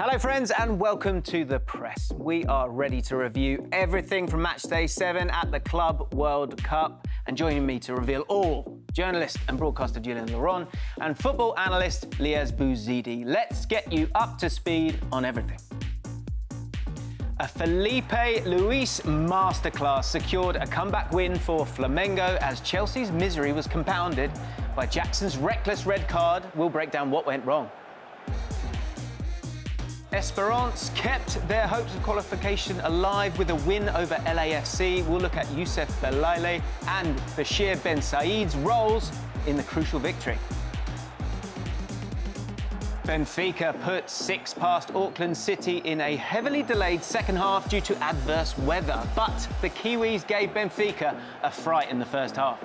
Hello friends and welcome to The Press. We are ready to review everything from match day 7 at the Club World Cup. And joining me to reveal all, journalist and broadcaster Julian Laurent and football analyst Liaz Bouzidi. Let's get you up to speed on everything. A Felipe Luis masterclass secured a comeback win for Flamengo as Chelsea's misery was compounded by Jackson's reckless red card. We'll break down what went wrong. Espérance kept their hopes of qualification alive with a win over LAFC. We'll look at Youcef Belaili and Bashir Ben Said's roles in the crucial victory. Benfica put 6 past Auckland City in a heavily delayed second half due to adverse weather. But the Kiwis gave Benfica a fright in the first half.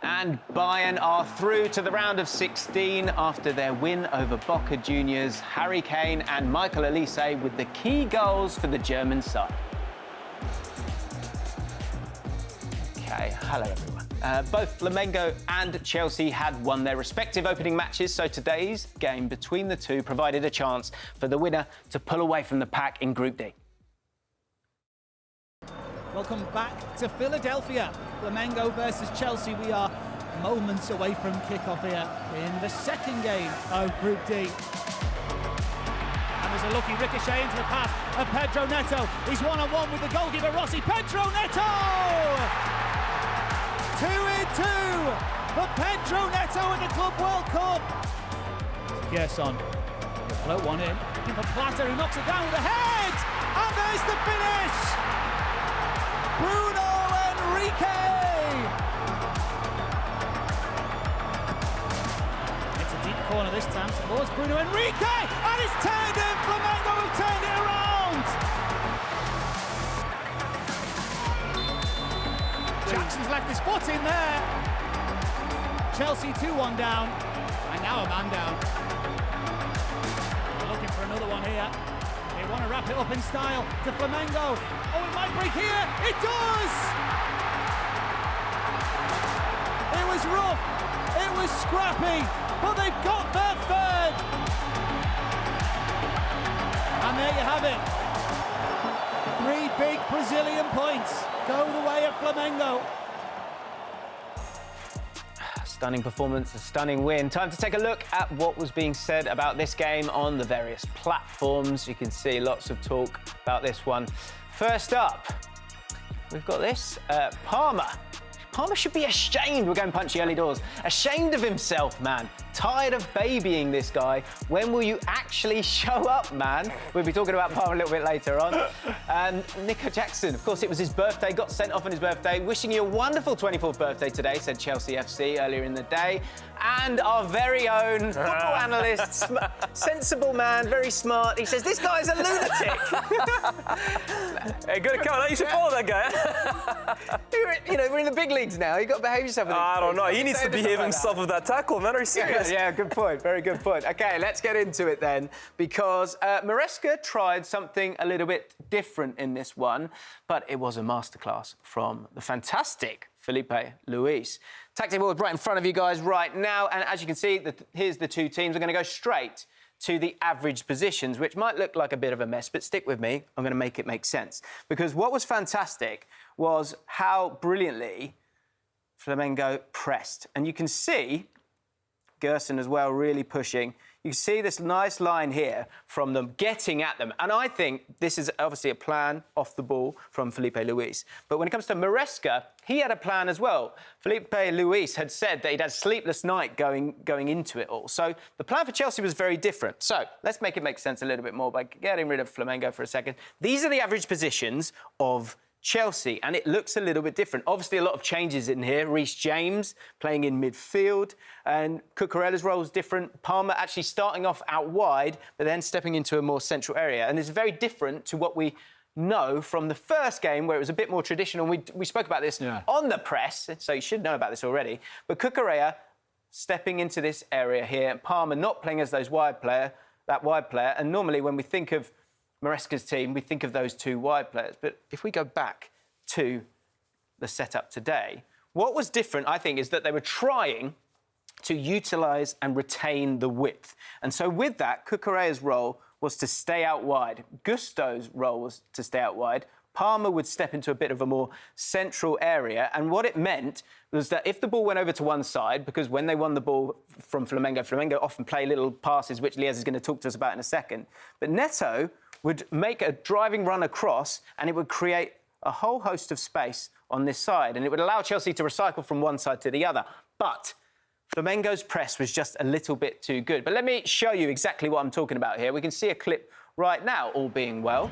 And Bayern are through to the round of 16 after their win over Boca Juniors. Harry Kane and Michael Olise with the key goals for the German side. Okay, hello everyone. Both Flamengo and Chelsea had won their respective opening matches, so today's game between the two provided a chance for the winner to pull away from the pack in Group D. Welcome back to Philadelphia. Flamengo versus Chelsea. We are moments away from kickoff here in the second game of Group D. And there's a lucky ricochet into the path of Pedro Neto. He's one-on-one with the goalkeeper Rossi. Pedro Neto! 2-2 for Pedro Neto in the Club World Cup. Gerson, he'll float one in. Looking for Plata, who knocks it down with a head! And there's the finish! Bruno Henrique! It's a deep corner this time towards Bruno Henrique! And it's turned in! Flamengo have turned it around! Jackson's left his foot in there. Chelsea 2-1 down. And now a man down. They're looking for another one here. They want to wrap it up in style to Flamengo. Oh, it might break here. It does! It was rough. It was scrappy. But they've got their third. And there you have it. 3 big Brazilian points go the way of Flamengo. Stunning performance, a stunning win. Time to take a look at what was being said about this game on the various platforms. You can see lots of talk about this one. First up, we've got this. Palmer. Palmer should be ashamed. We're going punchy early doors. Ashamed of himself, man. Tired of babying this guy. When will you actually show up, man? We'll be talking about Palmer a little bit later on. And Nico Jackson, of course, it was his birthday. Got sent off on his birthday. Wishing you a wonderful 24th birthday today, said Chelsea FC earlier in the day. And our very own football analyst, sensible man, very smart. He says, this guy's a lunatic. Hey, good account. You should follow that guy. We're in the big leagues now. You've got to behave yourself. I don't know. He needs to behave himself with that tackle, man. Are you serious? Yeah, good point. Very good point. OK, let's get into it then, because Maresca tried something a little bit different in this one, but it was a masterclass from the fantastic Felipe Luis. Tactic board right in front of you guys right now, and as you can see, here's the two teams. We're going to go straight to the average positions, which might look like a bit of a mess, but stick with me. I'm going to make it make sense. Because what was fantastic was how brilliantly Flamengo pressed. And you can see Gerson as well really pushing. You can see this nice line here from them getting at them. And I think this is obviously a plan off the ball from Felipe Luis. But when it comes to Maresca, he had a plan as well. Felipe Luis had said that he'd had a sleepless night going into it all. So the plan for Chelsea was very different. So let's make it make sense a little bit more by getting rid of Flamengo for a second. These are the average positions of Chelsea, and it looks a little bit different. Obviously, a lot of changes in here. Reece James playing in midfield, and Cucurella's role is different. Palmer actually starting off out wide, but then stepping into a more central area. And it's very different to what we know from the first game, where it was a bit more traditional. We spoke about this on the press, so you should know about this already. But Cucurella stepping into this area here, Palmer not playing as that wide player. And normally, when we think of Maresca's team, we think of those two wide players. But if we go back to the setup today, what was different, I think, is that they were trying to utilise and retain the width. And so with that, Cucurella's role was to stay out wide. Gusto's role was to stay out wide. Palmer would step into a bit of a more central area. And what it meant was that if the ball went over to one side, because when they won the ball from Flamengo often play little passes, which Liez is going to talk to us about in a second. But Neto would make a driving run across and it would create a whole host of space on this side. And it would allow Chelsea to recycle from one side to the other. But Flamengo's press was just a little bit too good. But let me show you exactly what I'm talking about here. We can see a clip right now, all being well.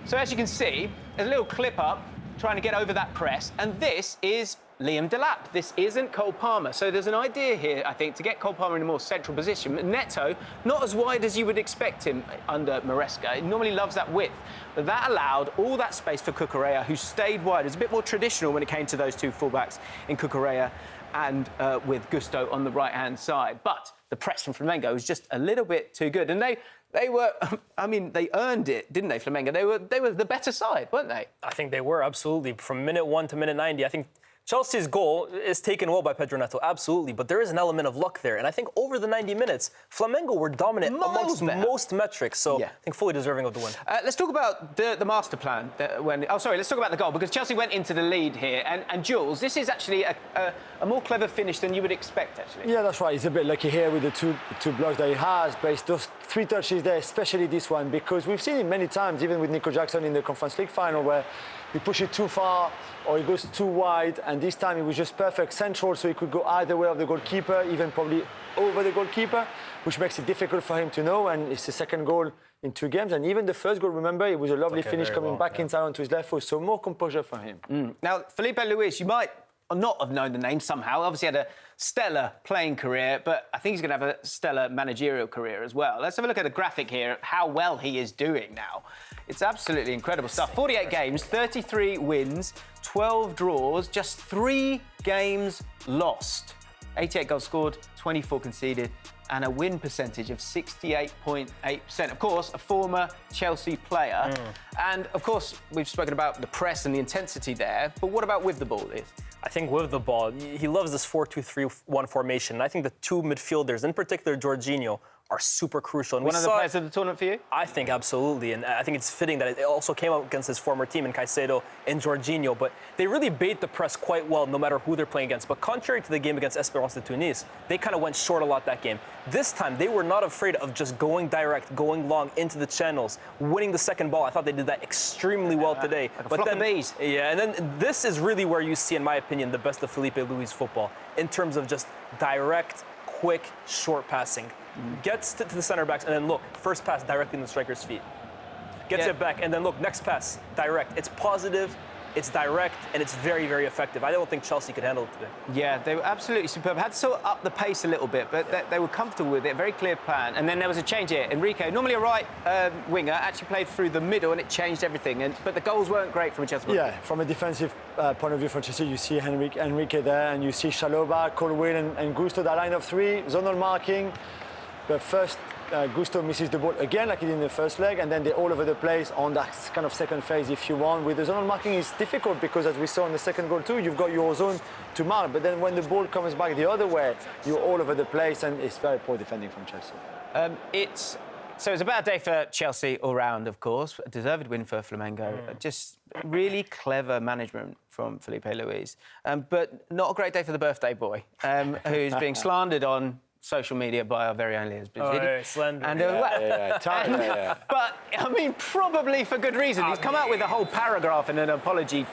So as you can see, there's a little clip up trying to get over that press. And this is Liam Delap. This isn't Cole Palmer. So there's an idea here, I think, to get Cole Palmer in a more central position. Neto, not as wide as you would expect him under Maresca. He normally loves that width. But that allowed all that space for Cucurella, who stayed wide. It was a bit more traditional when it came to those two fullbacks in Cucurella and with Gusto on the right-hand side. But the press from Flamengo was just a little bit too good. And they were, I mean, they earned it, didn't they, Flamengo? They were the better side, weren't they? I think they were, absolutely. From minute 1 to minute 90, I think Chelsea's goal is taken well by Pedro Neto, absolutely, but there is an element of luck there. And I think over the 90 minutes, Flamengo were dominant amongst most metrics, so I think fully deserving of the win. Let's talk about the master plan. Let's talk about the goal, because Chelsea went into the lead here. And Jules, this is actually a more clever finish than you would expect, actually. Yeah, that's right. He's a bit lucky here with the two blocks that he has, but it's those 3 touches there, especially this one, because we've seen it many times, even with Nico Jackson in the Conference League final, where he pushes it too far or he goes too wide, and this time it was just perfect central, so he could go either way of the goalkeeper, even probably over the goalkeeper, which makes it difficult for him to know, and it's the second goal in 2 games. And even the first goal, remember, it was a lovely finish coming back inside onto his left foot, so more composure for him. Now, Felipe Luis, you might not have known the name somehow. Obviously had a stellar playing career, but I think he's going to have a stellar managerial career as well. Let's have a look at the graphic here, how well he is doing now. It's absolutely incredible stuff. 48 games, 33 wins, 12 draws, just 3 games lost. 88 goals scored, 24 conceded, and a win percentage of 68.8%. Of course, a former Chelsea player. And, of course, we've spoken about the press and the intensity there, but what about with the ball, Liz? I think with the ball, he loves this 4-2-3-1 formation. And I think the 2 midfielders, in particular Jorginho, are super crucial. And one of the players of the tournament for you? I think absolutely, and I think it's fitting that it also came up against his former team in Caicedo and Jorginho, but they really bait the press quite well no matter who they're playing against. But contrary to the game against Espérance de Tunis, they kind of went short a lot that game. This time, they were not afraid of just going direct, going long into the channels, winning the second ball. I thought they did that extremely well today. Like but then, bees. Yeah, and then this is really where you see, in my opinion, the best of Felipe Luis football in terms of just direct, quick, short passing. Gets to the center backs, and then look, first pass directly in the striker's feet. Gets it back, and then look, next pass, direct. It's positive, it's direct, and it's very, very effective. I don't think Chelsea could handle it today. Yeah, they were absolutely superb. Had to sort of up the pace a little bit, but they were comfortable with it. Very clear plan. And then there was a change here. Enrique, normally a right winger, actually played through the middle, and it changed everything. But the goals weren't great from Chelsea. Yeah, from a defensive point of view for Chelsea, you see Enrique there, and you see Chalobah, Colwill, and Gusto, that line of 3, zonal marking. But first, Gusto misses the ball again, like he did in the first leg, and then they're all over the place on that kind of second phase, if you want. With the zonal marking, it's difficult because, as we saw in the second goal too, you've got your zone to mark. But then when the ball comes back the other way, you're all over the place, and it's very poor defending from Chelsea. So it's a bad day for Chelsea all round, of course. A deserved win for Flamengo. Just really clever management from Felipe Luis. But not a great day for the birthday boy, who's being slandered on social media by our very own Liz. Slender. And, But, I mean, probably for good reason. He's come out with a whole paragraph and an apology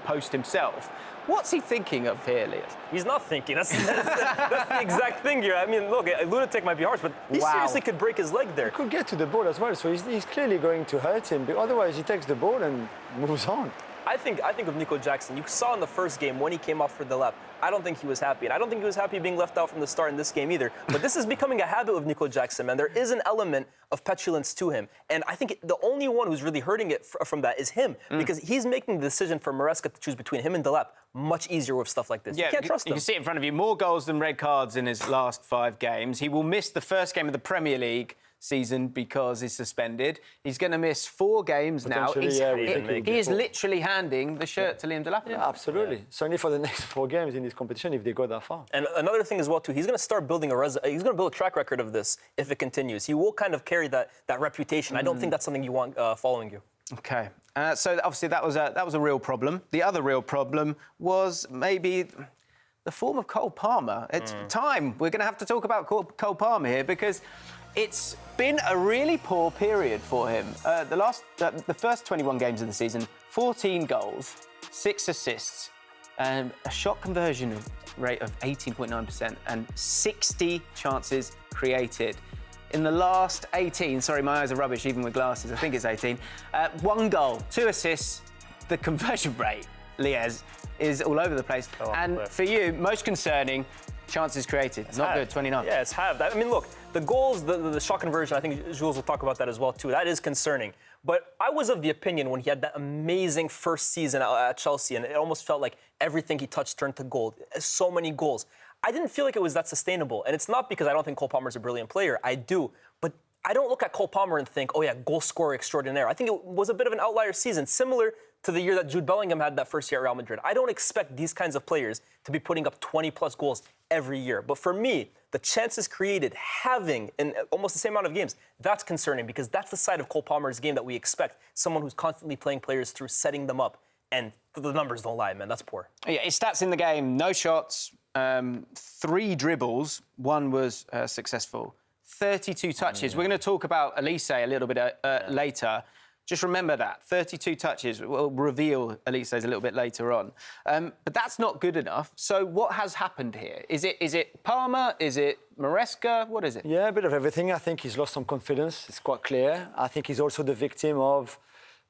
post himself. What's he thinking of here, Liz? He's not thinking. That's the exact thing here. I mean, look, a lunatic might be harsh, but he seriously could break his leg there. He could get to the ball as well, so he's clearly going to hurt him. But otherwise, he takes the ball and moves on. I think of Nico Jackson. You saw in the first game when he came off for the lap, I don't think he was happy. And I don't think he was happy being left out from the start in this game either. But this is becoming a habit of Nico Jackson, man. There is an element of petulance to him. And I think the only one who's really hurting it from that is him. Because he's making the decision for Maresca to choose between him and Delap much easier with stuff like this. You can't trust him. You can see it in front of you. More goals than red cards in his last 5 games. He will miss the first game of the Premier League season because he's suspended. He's going to miss 4 games now. He is literally handing the shirt to Liam Delap. Yeah, absolutely. Certainly for the next 4 games in this competition, if they go that far. And another thing as well, too, he's going to start building he's going to build a track record of this if it continues. He will kind of carry that reputation. I don't think that's something you want following you. OK. So obviously that was a real problem. The other real problem was maybe the form of Cole Palmer. It's time. We're going to have to talk about Cole Palmer here because it's been a really poor period for him. The first 21 games of the season, 14 goals, 6 assists, and a shot conversion rate of 18.9% and 60 chances created. In the last 18, sorry, my eyes are rubbish even with glasses, I think it's 18, 1 goal, 2 assists, the conversion rate, Liez, is all over the place. And for you, most concerning, chances created. It's not good, 29. Yeah, it's halved. I mean, look, the goals, the shot conversion, I think Jules will talk about that as well, too. That is concerning. But I was of the opinion when he had that amazing first season at Chelsea, and it almost felt like everything he touched turned to gold. So many goals. I didn't feel like it was that sustainable. And it's not because I don't think Cole Palmer's a brilliant player. I do. But I don't look at Cole Palmer and think, oh, yeah, goal scorer extraordinaire. I think it was a bit of an outlier season, similar to the year that Jude Bellingham had that first year at Real Madrid. I don't expect these kinds of players to be putting up 20-plus goals every year. But for me, the chances created, having in almost the same amount of games, that's concerning because that's the side of Cole Palmer's game that we expect, someone who's constantly playing players through setting them up. And the numbers don't lie, man. That's poor. Yeah, his stats in the game, no shots, 3 dribbles, 1 was successful, 32 touches. We're going to talk about Olise a little bit later. Just remember that, 32 touches. We'll reveal Olise's a little bit later on. But that's not good enough. So what has happened here? Is it Palmer? Is it Maresca? What is it? Yeah, a bit of everything. I think he's lost some confidence. It's quite clear. I think he's also the victim of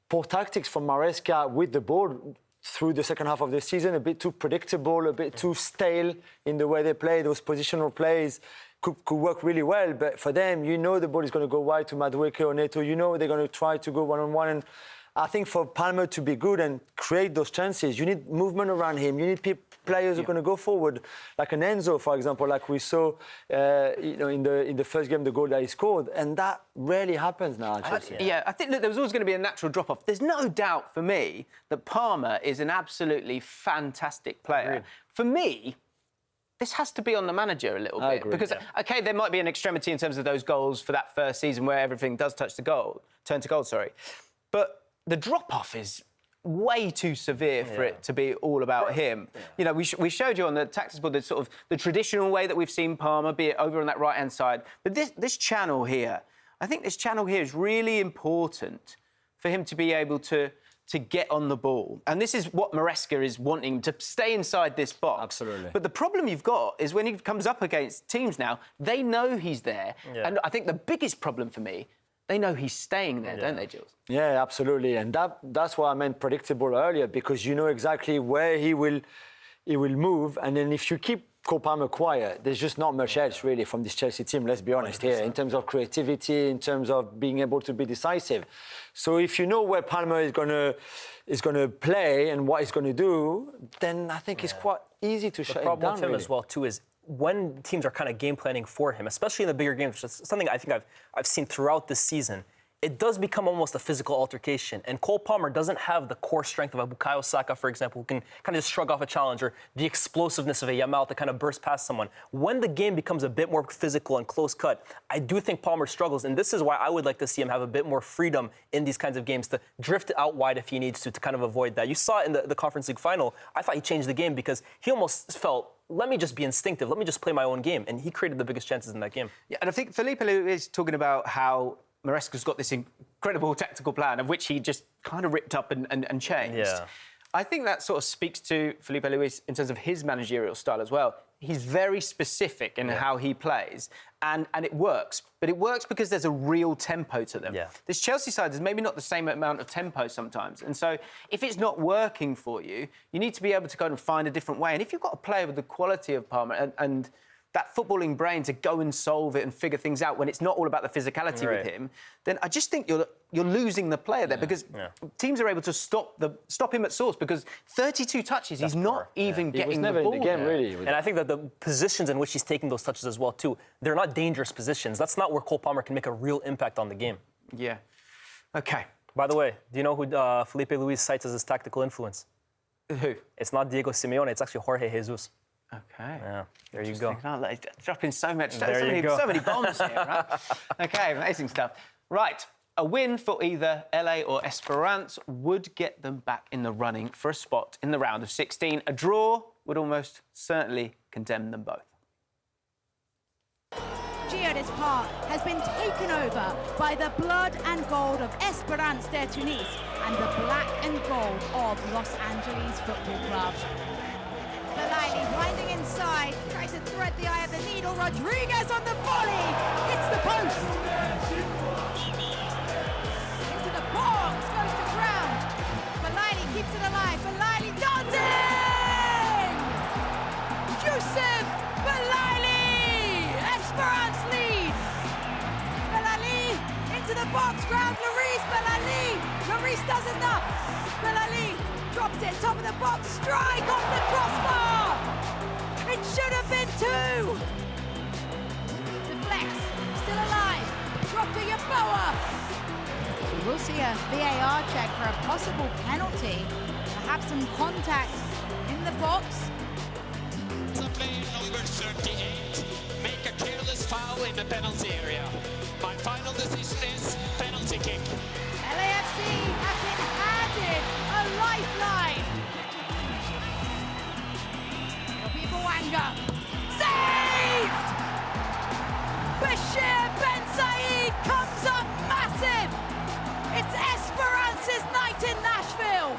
poor tactics from Maresca with the ball through the second half of the season, a bit too predictable, a bit too stale in the way they play. Those positional plays could work really well, but for them, you know the ball is going to go wide to Madueke or Neto. You know they're going to try to go one-on-one. And I think for Palmer to be good and create those chances, you need movement around him. You need players who are going to go forward, like an Enzo, for example, like we saw in the first game, the goal that he scored. And that rarely happens now, Chelsea. I think there was always going to be a natural drop-off. There's no doubt for me that Palmer is an absolutely fantastic player. Agreed. For me, this has to be on the manager a little bit. Because, OK, there might be an extremity in terms of those goals for that first season where everything does turn to goal, But the drop-off is way too severe for it to be all about him. Yeah. You know, we showed you on the tactics board the sort of the traditional way that we've seen Palmer, be it over on that right-hand side. But this channel here, I think this channel here is really important for him to be able to get on the ball. And this is what Maresca is wanting, to stay inside this box. Absolutely. But the problem you've got is when he comes up against teams now, they know he's there. Yeah. And I think the biggest problem for me, they know he's staying there, don't they, Jules? Yeah, absolutely. And that's why I meant predictable earlier, because you know exactly where he will move. And then if you keep Cole Palmer quiet, there's just not much else really from this Chelsea team, let's be honest 100%. Here, in terms of creativity, in terms of being able to be decisive. So if you know where Palmer is gonna play and what he's gonna do, then I think it's quite easy to shut him down. The problem with him as well too is when teams are kind of game planning for him, especially in the bigger games, which is something I think I've seen throughout this season, it does become almost a physical altercation. And Cole Palmer doesn't have the core strength of a Bukayo Saka, for example, who can kind of just shrug off a challenge, or the explosiveness of a Yamal to kind of burst past someone. When the game becomes a bit more physical and close cut, I do think Palmer struggles. And this is why I would like to see him have a bit more freedom in these kinds of games to drift out wide if he needs to kind of avoid that. You saw it in the Conference League final. I thought he changed the game because he almost felt, let me just be instinctive. Let me just play my own game. And he created the biggest chances in that game. Yeah, and I think Felipe is talking about how Maresca's got this incredible tactical plan of which he just kind of ripped up and changed. Yeah. I think that sort of speaks to Felipe Luis in terms of his managerial style as well. He's very specific in how he plays, and it works. But it works because there's a real tempo to them. Yeah. This Chelsea side is maybe not the same amount of tempo sometimes. And so if it's not working for you, you need to be able to go and find a different way. And if you've got a player with the quality of Palmer and that footballing brain to go and solve it and figure things out when it's not all about the physicality with him, then I just think you're losing the player there because teams are able to stop him at source because 32 touches, he's not even getting the ball. He was never in the game, really. And I think that the positions in which he's taking those touches as well, too, they're not dangerous positions. That's not where Cole Palmer can make a real impact on the game. Yeah. OK. By the way, do you know who Felipe Luis cites as his tactical influence? Who? It's not Diego Simeone, it's actually Jorge Jesus. OK. Yeah, there you go. Dropping so much, so There you go. many bombs here, right? OK, amazing stuff. Right, a win for either LA or Espérance would get them back in the running for a spot in the round of 16. A draw would almost certainly condemn them both. This part has been taken over by the blood and gold of Espérance de Tunis and the black and gold of Los Angeles Football Club. Belaili winding inside, tries to thread the eye of the needle. Rodriguez on the volley, hits the post. Into the box, goes to ground. Belaili keeps it alive. Belaili dancing! Youcef Belaili! Espérance lead. Belaili into the box, ground Lloris. Belaili. Lloris does enough. Belaili drops it, top of the box, strike off the crossbar. It should have been 2. Deflects, still alive. Drop to Yeboah. We will see a VAR check for a possible penalty. Perhaps some contact in the box. Player number 38 make a careless foul in the penalty area. My final decision is penalty kick. LAFC have been handed a lifeline. It'll be Bouanga. Saved! Bashir Ben Said comes up massive. It's Esperance's night in Nashville.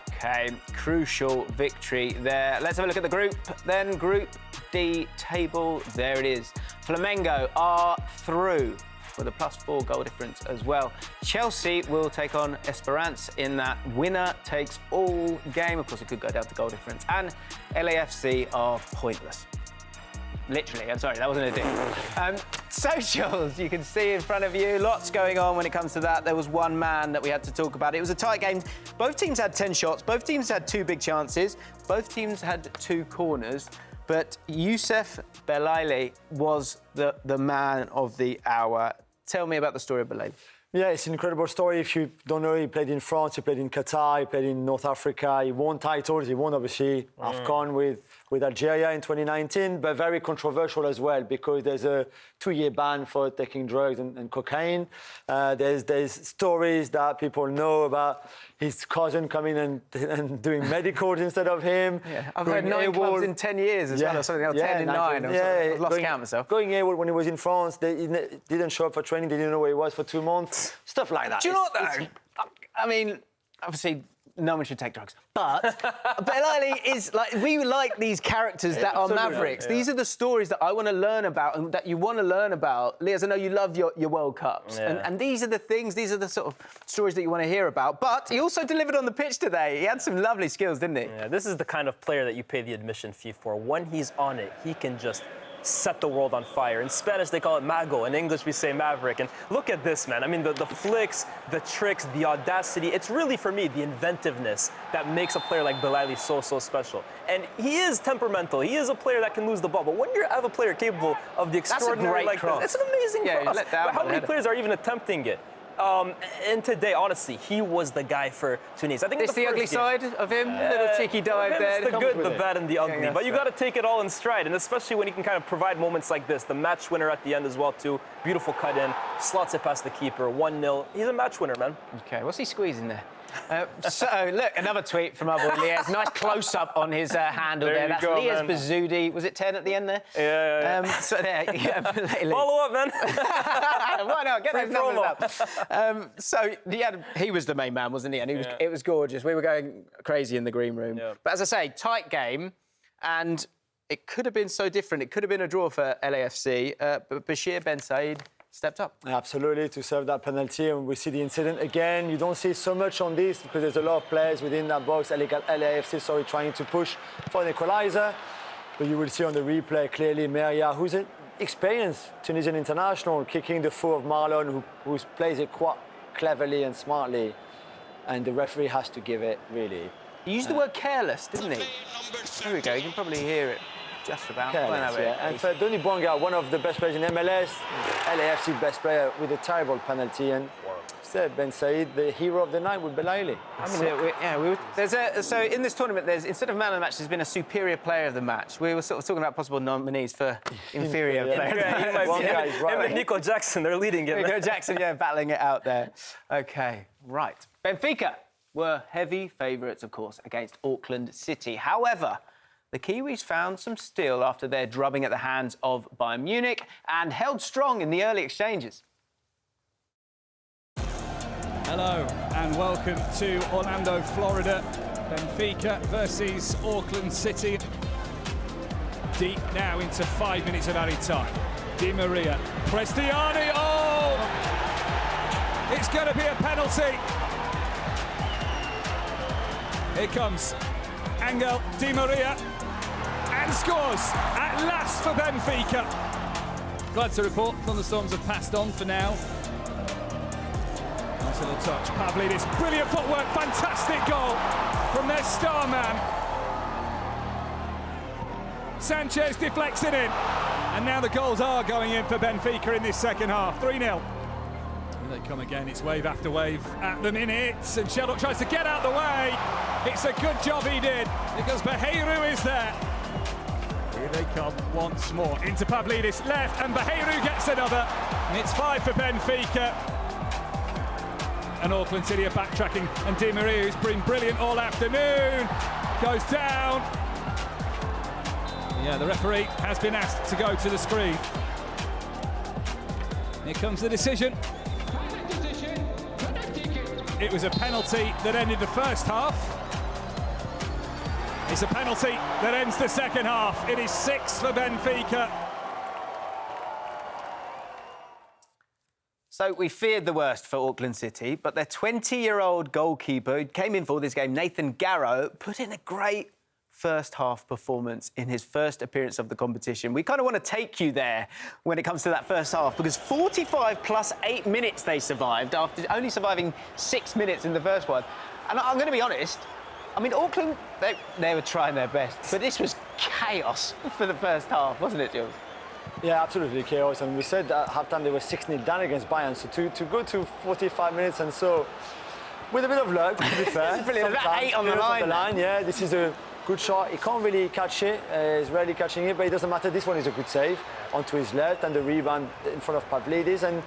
OK, crucial victory there. Let's have a look at the group then. Group D table, there it is. Flamengo are through with a +4 goal difference as well. Chelsea will take on Espérance in that winner takes all game. Of course, it could go down to goal difference. And LAFC are pointless. Literally, I'm sorry, that wasn't a dig. Socials, you can see in front of you, lots going on when it comes to that. There was one man that we had to talk about. It was a tight game. Both teams had 10 shots. Both teams had 2 big chances. Both teams had 2 corners. But Youcef Belaili was the man of the hour. Tell me about the story of Belaili. Yeah, it's an incredible story. If you don't know, he played in France, he played in Qatar, he played in North Africa. He won titles. He won, obviously, AFCON with Algeria in 2019, but very controversial as well because there's a 2-year ban for taking drugs and cocaine. There's stories that people know about his cousin coming and doing medicals instead of him. Yeah, I've heard 9 clubs in 10 years as well, or something else, 10 in 9. I've lost count myself. Going AWOL when he was in France, he didn't show up for training, they didn't know where he was for 2 months. Stuff like that. Do you know what, though? I mean, obviously, no one should take drugs. But Belaili is like, we like these characters that are mavericks. Yeah. These are the stories that I want to learn about and that you want to learn about. Liaz, I know you love your World Cups. Yeah. And these are the things, these are the sort of stories that you want to hear about. But he also delivered on the pitch today. He had some lovely skills, didn't he? Yeah, this is the kind of player that you pay the admission fee for. When he's on it, he can just set the world on fire. In Spanish, they call it mago. In English, we say maverick. And look at this, man. I mean, the flicks, the tricks, the audacity. It's really, for me, the inventiveness that makes a player like Belaili so special. And he is temperamental. He is a player that can lose the ball. But when you have a player capable of the extraordinary like cross. this, it's an amazing cross. But how many players are even attempting it? And today, honestly, he was the guy for Tunis. I think it's the ugly side of him, little cheeky dive there. It's the good, the bad, and the ugly. Yeah, but you got to take it all in stride, and especially when he can kind of provide moments like this. The match winner at the end as well, too. Beautiful cut in, slots it past the keeper, 1-0. He's a match winner, man. Okay, what's he squeezing there? So, look, another tweet from our boy Liaz. Nice close-up on his handle there. That's Liaz Bazzoudi. Was it 10 at the end there? Yeah. So there, Follow up, man. Why not? Get those numbers up. So he was the main man, wasn't he? And it was gorgeous. We were going crazy in the green room. Yeah. But as I say, tight game, and it could have been so different. It could have been a draw for LAFC, but Bashir Ben Said stepped up. Absolutely, to serve that penalty. And we see the incident again. You don't see so much on this because there's a lot of players within that box. LAFC, trying to push for an equaliser. But you will see on the replay clearly Meria, who's an experienced Tunisian international, kicking the foot of Marlon, who plays it quite cleverly and smartly. And the referee has to give it, really. He used the word careless, didn't he? There we go, you can probably hear it just about. Careless, yeah. And for Donny Bonga, one of the best players in MLS, LAFC best player with a terrible penalty. And said Ben Said, the hero of the night with Belaili. So in this tournament, instead of man of the match, there's been a superior player of the match. We were sort of talking about possible nominees for inferior players. Yeah, One guy's right. and Nico Jackson, they're leading it. Nico Jackson, yeah, battling it out there. OK, right. Benfica were heavy favourites, of course, against Auckland City. However, the Kiwis found some steel after their drubbing at the hands of Bayern Munich and held strong in the early exchanges. Hello and welcome to Orlando, Florida. Benfica versus Auckland City. Deep now into 5 minutes of added time. Di Maria, Prestiani, oh! It's going to be a penalty. Here comes Angel Di Maria and scores at last for Benfica. Glad to report thunderstorms have passed on for now. Nice little touch. Pavlidis, brilliant footwork, fantastic goal from their star man. Sanchez deflects it in. And now the goals are going in for Benfica in this second half. 3-0. Here they come again. It's wave after wave at the minute. And Sheldon tries to get out the way. It's a good job he did because Behiru is there. Here they come once more. Into Pavlidis, left, and Behiru gets another. And it's 5 for Benfica. And Auckland City are backtracking, and Di Maria, who's been brilliant all afternoon, goes down. Yeah, the referee has been asked to go to the screen. Here comes the decision. It was a penalty that ended the first half. It's a penalty that ends the second half. It is 6 for Benfica. So we feared the worst for Auckland City, but their 20-year-old goalkeeper who came in for this game, Nathan Garrow, put in a great first-half performance in his first appearance of the competition. We kind of want to take you there when it comes to that first half, because 45 plus 8 minutes they survived after only surviving 6 minutes in the first one. And I'm going to be honest, I mean, Auckland, they were trying their best, but this was chaos for the first half, wasn't it, Jules? Yeah, absolutely chaos. And we said at halftime they were 6-0 down against Bayern. So to go to 45 minutes and so, with a bit of luck, to be fair. This is brilliant. That 8 on the line. Yeah, this is a good shot. He can't really catch it. He's rarely catching it, but it doesn't matter. This one is a good save onto his left and the rebound in front of Pavlidis. And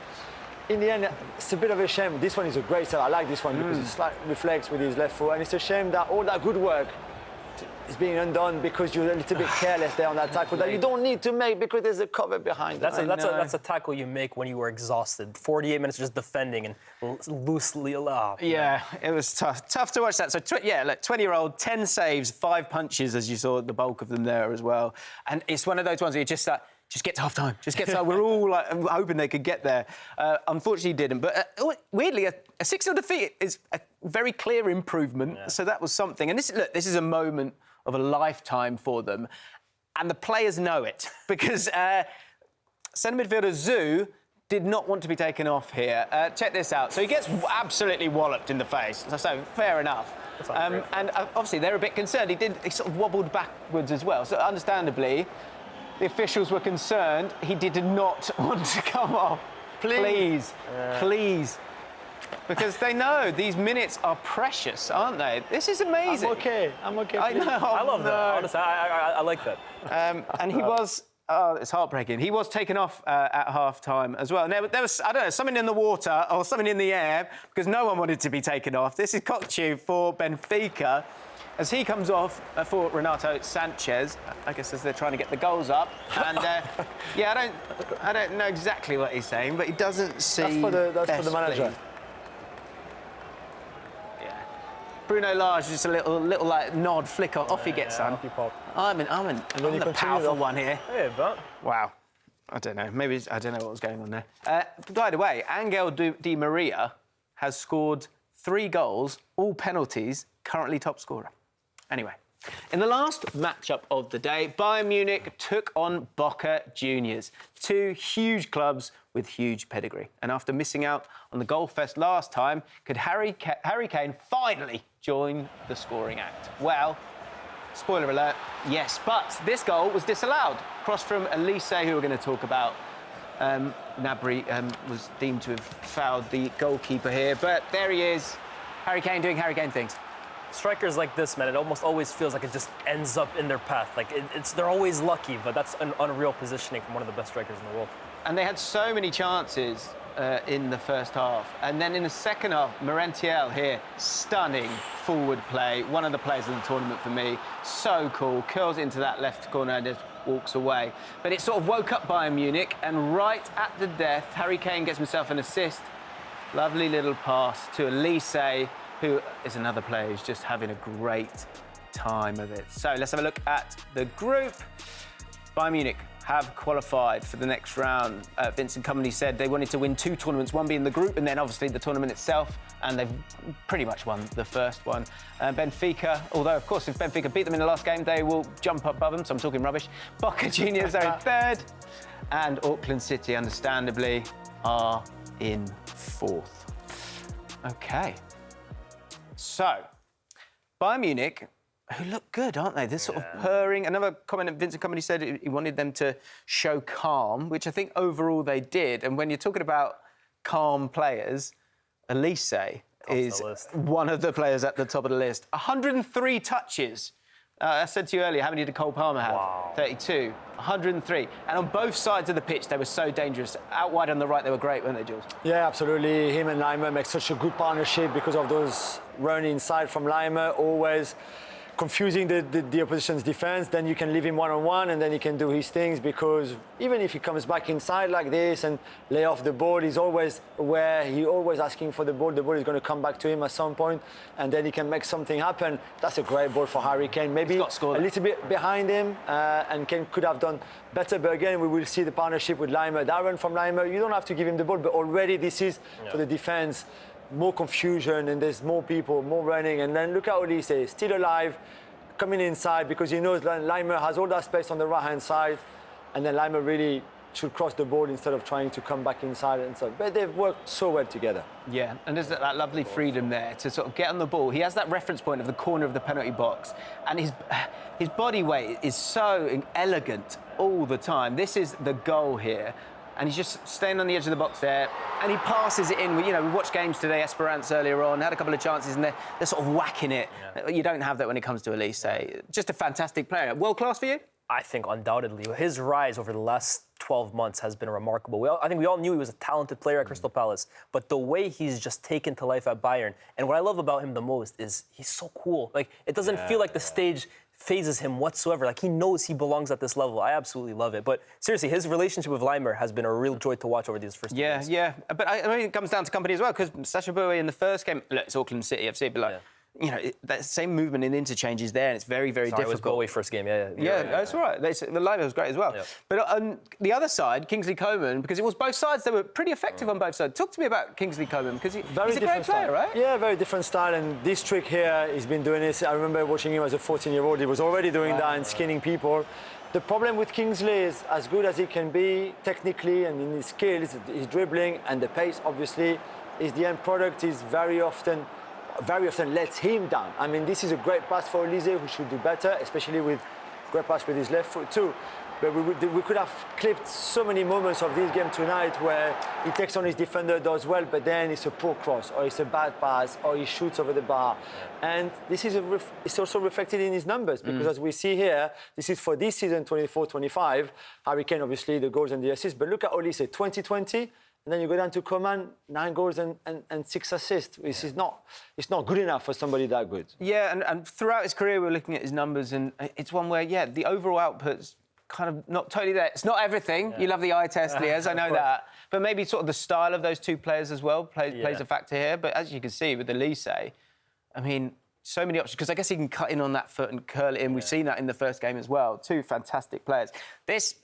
in the end, it's a bit of a shame. This one is a great save. I like this one because it slightly reflects with his left foot. And it's a shame that all that good work is being undone because you're a little bit careless there on that tackle that you don't need to make because there's a cover behind That's a tackle you make when you were exhausted. 48 minutes just defending and loosely. Yeah, it was tough to watch that. So, 20-year-old, 10 saves, 5 punches, as you saw the bulk of them there as well. And it's one of those ones where you just get to half-time. Just get to we're all hoping they could get there. Unfortunately, didn't. But weirdly, a 6-0 defeat is a very clear improvement. Yeah. So that was something. And this is a moment of a lifetime for them. And the players know it because centre midfielder Zhu did not want to be taken off here. Check this out. So he gets absolutely walloped in the face. So fair enough. And obviously, they're a bit concerned. He sort of wobbled backwards as well. So understandably, the officials were concerned. He did not want to come off. Please. Because they know these minutes are precious, aren't they? This is amazing. I'm okay. I know. I love that. Honestly, I like that. And he was... Oh, it's heartbreaking. He was taken off at half-time as well. Now, there was, I don't know, something in the water or something in the air because no one wanted to be taken off. This is Cockchew for Benfica as he comes off for Renato Sanchez, I guess as they're trying to get the goals up. And, I don't know exactly what he's saying, but he doesn't see... That's for the manager. Pleased. Bruno Lage, just a little like nod, flick off he gets, son. I'm the powerful one here. Yeah, but wow, I don't know. Maybe I don't know what was going on there. By the way, Angel Di Maria has scored 3 goals, all penalties. Currently top scorer. Anyway, In the last matchup of the day, Bayern Munich took on Boca Juniors, two huge clubs with huge pedigree. And after missing out on the goal fest last time, could Harry Kane finally join the scoring act? Well, spoiler alert, yes, but this goal was disallowed. Cross from Olise, who we're going to talk about. Gnabry was deemed to have fouled the goalkeeper here, but there he is, Harry Kane doing Harry Kane things. Strikers like this, man, it almost always feels like it just ends up in their path. Like, they're always lucky, but that's an unreal positioning from one of the best strikers in the world. And they had so many chances in the first half. And then in the second half, Merentiel here, stunning forward play. One of the players of the tournament for me. So cool, curls into that left corner and just walks away. But it sort of woke up Bayern Munich, and right at the death, Harry Kane gets himself an assist. Lovely little pass to Olise, who is another player who's just having a great time of it. So let's have a look at the group. Bayern Munich have qualified for the next round. Vincent Kompany said they wanted to win two tournaments, one being the group and then obviously the tournament itself, and they've pretty much won the first one. Benfica, although of course if Benfica beat them in the last game, they will jump above them, so I'm talking rubbish. Boca Juniors are in third, and Auckland City, understandably, are in fourth. Okay. So, Bayern Munich, who look good, aren't they? They're sort of purring. Another comment that Vincent Kompany said he wanted them to show calm, which I think overall they did. And when you're talking about calm players, Olise is one of the players at the top of the list. 103 touches. I said to you earlier, how many did Cole Palmer have? Wow. 32. 103. And on both sides of the pitch, they were so dangerous. Out wide on the right, they were great, weren't they, Jules? Yeah, absolutely. Him and Laimer make such a good partnership because of those run inside from Laimer, always confusing the opposition's defense. Then you can leave him one-on-one and then he can do his things, because even if he comes back inside like this and lay off the ball, he's always aware, he's always asking for the ball is going to come back to him at some point, and then he can make something happen. That's a great ball for Harry Kane. Maybe a little bit behind him, and Kane could have done better, but again, we will see the partnership with Laimer. That run from Laimer, you don't have to give him the ball, but already this is for the defense. More confusion, and there's more people, more running. And then look at Olise, still alive, coming inside, because he knows Laimer has all that space on the right-hand side, and then Laimer really should cross the ball instead of trying to come back inside and so. But they've worked so well together. Yeah, and there's that lovely freedom there to sort of get on the ball. He has that reference point of the corner of the penalty box, and his body weight is so elegant all the time. This is the goal here. And he's just staying on the edge of the box there, and he passes it in. You know, we watched games today, Espérance earlier on, had a couple of chances, and they're sort of whacking it. Yeah. You don't have that when it comes to Olise. Just a fantastic player. World class for you? I think undoubtedly. His rise over the last 12 months has been remarkable. I think we all knew he was a talented player at Crystal Palace, but the way he's just taken to life at Bayern, and what I love about him the most is he's so cool. Like, it doesn't feel like the stage phases him whatsoever. Like, he knows he belongs at this level. I absolutely love it. But seriously, his relationship with Laimer has been a real joy to watch over these first 2 years. Yeah. But I mean, it comes down to Kompany as well, because Sacha Boey in the first game, look, it's Auckland City FC, but like, you know, that same movement in interchange is there, and it's very, very difficult. It was Boey first game, That's all right. The Laimer was great as well. Yeah. But on the other side, Kingsley Coman, because it was both sides, they were pretty effective on both sides. Talk to me about Kingsley Coman, because he's a great player, right? Yeah, very different style, and this trick here, he's been doing this. I remember watching him as a 14-year-old. He was already doing that and skinning people. The problem with Kingsley is, as good as he can be technically and in his skills, his dribbling and the pace, obviously, is the end product is very often lets him down. I mean, this is a great pass for Olise, who should do better, especially with great pass with his left foot too. But we could have clipped so many moments of this game tonight where he takes on his defender, does well, but then it's a poor cross, or it's a bad pass, or he shoots over the bar. And this is it's also reflected in his numbers, because as we see here, this is for this season 24-25. Harry Kane, obviously, the goals and the assists. But look at Olise, 2020. And then you go down to Coman, 9 goals and 6 assists. It's not good enough for somebody that good. Yeah, and throughout his career, we're looking at his numbers, and it's one where, the overall output's kind of not totally there. It's not everything. You love the eye test, Liaz, I know that. But maybe sort of the style of those two players as well plays a factor here. But as you can see with Olise, I mean, so many options, because I guess he can cut in on that foot and curl it in. We've seen that in the first game as well. Two fantastic players. This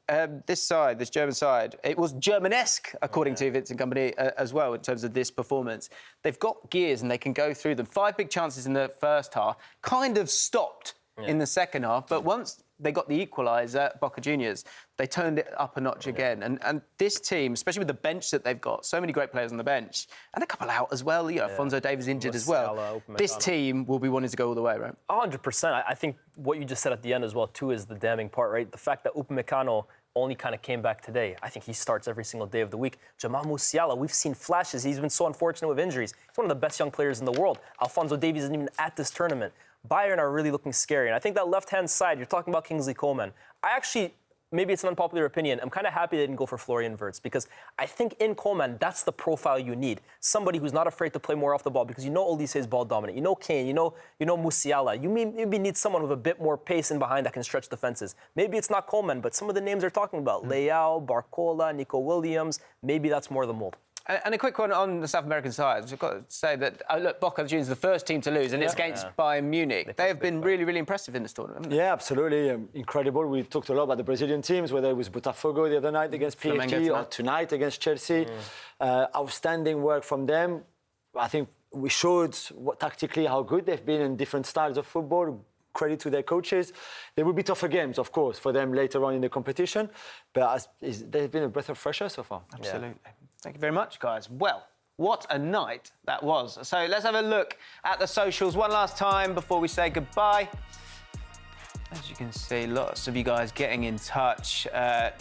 German side, it was Germanesque, according to Vincent Kompany, as well, in terms of this performance. They've got gears and they can go through them. 5 big chances in the first half, kind of stopped in the second half. But once they got the equaliser, Boca Juniors, they turned it up a notch again. And this team, especially with the bench that they've got, so many great players on the bench, and a couple out as well. You know, Afonso Davies injured as well. This team will be wanting to go all the way, right? 100%. I think what you just said at the end as well, too, is the damning part, right? The fact that Upamecano only kind of came back today. I think he starts every single day of the week. Jamal Musiala, we've seen flashes. He's been so unfortunate with injuries. He's one of the best young players in the world. Alphonso Davies isn't even at this tournament. Bayern are really looking scary. And I think that left-hand side, you're talking about Kingsley Coman. I actually, maybe it's an unpopular opinion, I'm kind of happy they didn't go for Florian Wirtz because I think in Coman, that's the profile you need. Somebody who's not afraid to play more off the ball because you know Olise is ball dominant. You know Kane, you know Musiala. You maybe need someone with a bit more pace in behind that can stretch defenses. Maybe it's not Coman, but some of the names they're talking about, Leao, Barcola, Nico Williams, maybe that's more the mold. And a quick one on the South American side. We've got to say that, look, Boca Juniors is the first team to lose, and it's against Bayern Munich. They have been really, really impressive in this tournament, haven't they? Yeah, absolutely. Incredible. We talked a lot about the Brazilian teams, whether it was Botafogo the other night against PSG or tonight against Chelsea. Outstanding work from them. I think we showed tactically how good they've been in different styles of football. Credit to their coaches. There will be tougher games, of course, for them later on in the competition. But they've been a breath of fresh air so far. Absolutely. Yeah. Thank you very much, guys. Well, what a night that was. So let's have a look at the socials one last time before we say goodbye. As you can see, lots of you guys getting in touch.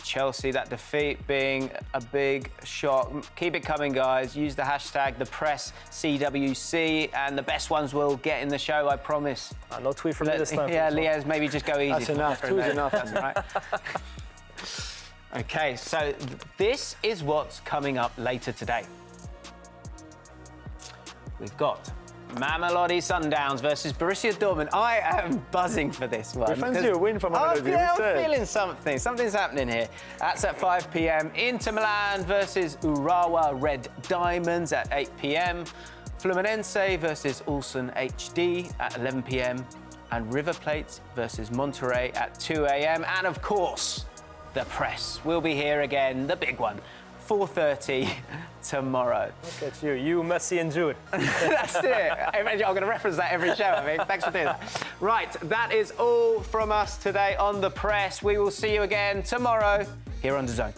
Chelsea, that defeat being a big shock. Keep it coming, guys. Use the hashtag #ThePressCWC, and the best ones will get in the show, I promise. No tweet from me this time. Yeah, Liaz, maybe just go easy. That's enough. Two's enough. That's all right. OK, so this is what's coming up later today. We've got Mamelodi Sundowns versus Borussia Dortmund. I am buzzing for this one. We fancy a win from Mamelodi. Yeah, I'm feeling something. Something's happening here. That's at 5 p.m. Inter Milan versus Urawa Red Diamonds at 8 p.m. Fluminense versus Ulsan HD at 11 p.m. And River Plate versus Monterrey at 2 a.m. And of course, the press will be here again, the big one, 4:30 tomorrow. Look at you, Messi and Jude. That's it. I'm going to reference that every show, I mean. Thanks for doing that. Right, that is all from us today on The Press. We will see you again tomorrow here on DAZN.